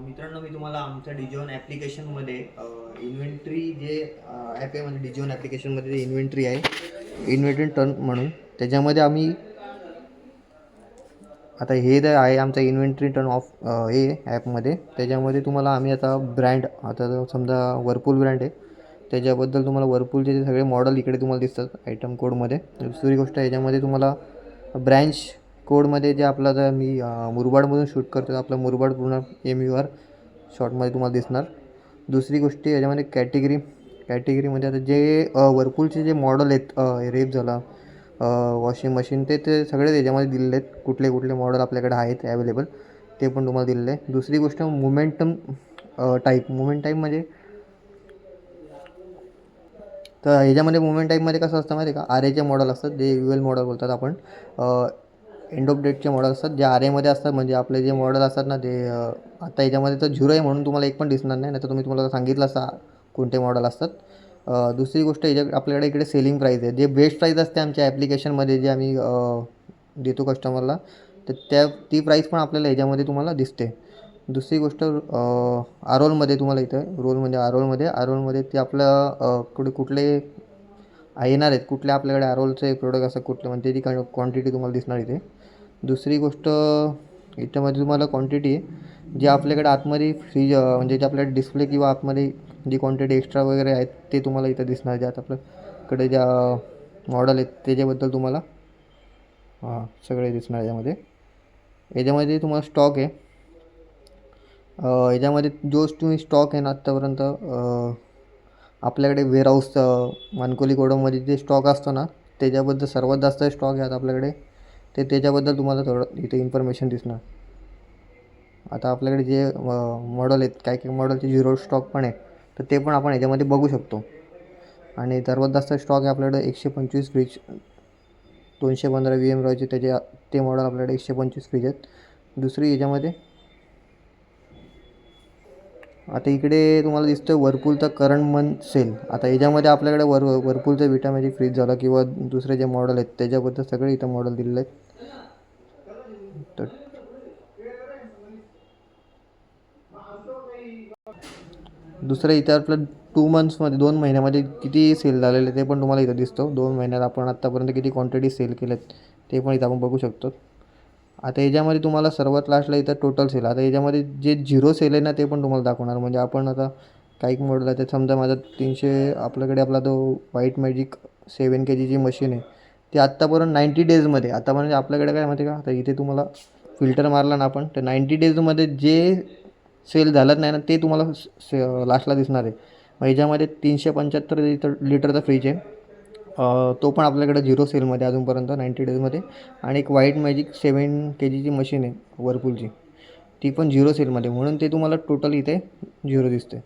मित्रांनो, मी तुम्हाला आमच्या डिजिओन ॲप्लिकेशनमध्ये इन्व्हेंटरी जे ॲप आहे, म्हणजे डिजिओन ॲप्लिकेशनमध्ये जे इन्व्हेंटरी आहे, इन्व्हेंटरी टर्न म्हणून, त्याच्यामध्ये आम्ही आता हे जे आहे आमचा इन्व्हेंटरी टर्न ऑफ हे ॲपमध्ये, त्याच्यामध्ये तुम्हाला आम्ही आता ब्रँड, आता समजा वर्लपूल ब्रँड आहे, त्याच्याबद्दल तुम्हाला वर्लपूलचे जे सगळे मॉडेल इकडे तुम्हाला दिसतात आयटम कोडमध्ये. दुसरी गोष्ट याच्यामध्ये तुम्हाला ब्रँच कोडमध्ये जे आपला जर मी मुरबाडमधून शूट करतो, आपला मुरबाड पूर्ण MUR शॉर्टमध्ये तुम्हाला दिसणार. दुसरी गोष्ट याच्यामध्ये कॅटेगरीमध्ये आता जे वर्लपूलचे जे मॉडेल आहेत, रेप झाला, वॉशिंग मशीन, ते सगळे त्याच्यामध्ये दिलेले आहेत. कुठले कुठले मॉडेल आपल्याकडे आहेत ॲवेलेबल ते पण तुम्हाला दिलेलं आहे. दुसरी गोष्ट मोमेंटम टाईप म्हणजे तर ह्याच्यामध्ये मुवमेंट टाईपमध्ये कसं असतं माहिती आहे का, RAचे मॉडेल असतात, जे UL मॉडेल बोलतात आपण. एंड ऑफ डेटचे मॉडेल असतात जे RAमध्ये असतात. म्हणजे आपले जे मॉडेल असतात ना ते आता याच्यामध्ये तर 0 आहे म्हणून तुम्हाला एक पण दिसणार नाही, तर तुम्हाला सांगितलं असता कोणते मॉडेल असतात. दुसरी गोष्ट आपल्याकडे इकडे सेलिंग प्राईस आहे, जे बेस्ट प्राईस असते आमच्या ॲप्लिकेशनमध्ये जे आम्ही देतो कस्टमरला, तर ती प्राईस पण आपल्याला ह्याच्यामध्ये तुम्हाला दिसते. दुसरी गोष्ट आरोलमध्ये तुम्हाला इथं आरोलमध्ये ते आपलं कुठले येणार आहेत, कुठले आपल्याकडे आरोलचे प्रोडक्ट असतात कुठले, म्हणजे ती क्वांटिटी तुम्हाला दिसणार इथे. दुसरी गोष्ट याच्यामध्ये तुम्हाला क्वांटिटी जी आपल्याकडे आतमध्ये फ्रीज, म्हणजे जे आपल्याकडे डिस्प्ले किंवा आतमध्ये जी क्वांटिटी एक्स्ट्रा वगैरे आहेत ते तुम्हाला इथं दिसणार. ज्यात आपल्याकडे ज्या मॉडेल आहेत त्याच्याबद्दल तुम्हाला सगळे दिसणार. याच्यामध्ये तुम्हाला स्टॉक आहे. याच्यामध्ये जो तुम्ही स्टॉक आहे ना आत्तापर्यंत आपल्याकडे वेअरहाऊस मानकोली गोडाऊनमध्ये जे स्टॉक असतो ना, त्याच्याबद्दल सर्वात जास्त स्टॉक आहे आता आपल्याकडे, त्याच्याबद्दल तुम्हाला थोडं इथे इन्फॉर्मेशन दिसणार. आता आपल्याकडे जे मॉडेल आहेत, काही मॉडेलचे 0 स्टॉक पण आहे, तर ते पण आपण ह्याच्यामध्ये बघू शकतो. आणि सर्वात जास्त स्टॉक आहे आपल्याकडे 125 फ्रीज, 215 VM रॉयचे ते मॉडेल आपल्याकडे 125 फ्रीज आहेत. दुसरी याच्यामध्ये आता इकडे तुम्हाला दिसतं वर्लपूलचा करंट मंथ सेल. आता याच्यामध्ये आपल्याकडे वर्लपूलचं विटामॅजिक फ्रीज झाला किंवा दुसरे जे मॉडेल आहेत त्याच्याबद्दल सगळे इथं मॉडेल दिलेले आहेत. तर दुसरं इथं आपलं 2 मंथ्समध्ये 2 महिन्यामध्ये किती सेल झालेले ते पण तुम्हाला इथं दिसतो. 2 महिन्यात आपण आत्तापर्यंत किती क्वांटिटी सेल केलेत ते पण इथं आपण बघू शकतो. आता याच्यामध्ये तुम्हाला सर्वात लास्टला इथं टोटल सेल, आता याच्यामध्ये जे 0 सेल आहे ना ते पण तुम्हाला दाखवणार. म्हणजे आपण आता काही मॉडेल आहे, समजा माझा 300 आपल्याकडे आपला तो व्हाईट मॅजिक 7 kg जी मशीन आहे ती आत्तापर्यंत 90 डेजमध्ये, आता म्हणजे आपल्याकडे काय माहिती का, आता इथे तुम्हाला फिल्टर मारला ना आपण, तर 90 डेजमध्ये जे सेल झालं नाही ना ते तुम्हाला लास्टला दिसणार आहे. मग याच्यामध्ये 375 लिटरचा फ्रीज आहे, तो पण आपल्याकडे 0 सेलमध्ये अजूनपर्यंत 90 डेजमध्ये. आणि एक व्हाईट मॅजिक 7 kg जी मशीन आहे वर्लपूलची, ती पण 0 सेलमध्ये, म्हणून ते तुम्हाला टोटल इथे 0 दिसते.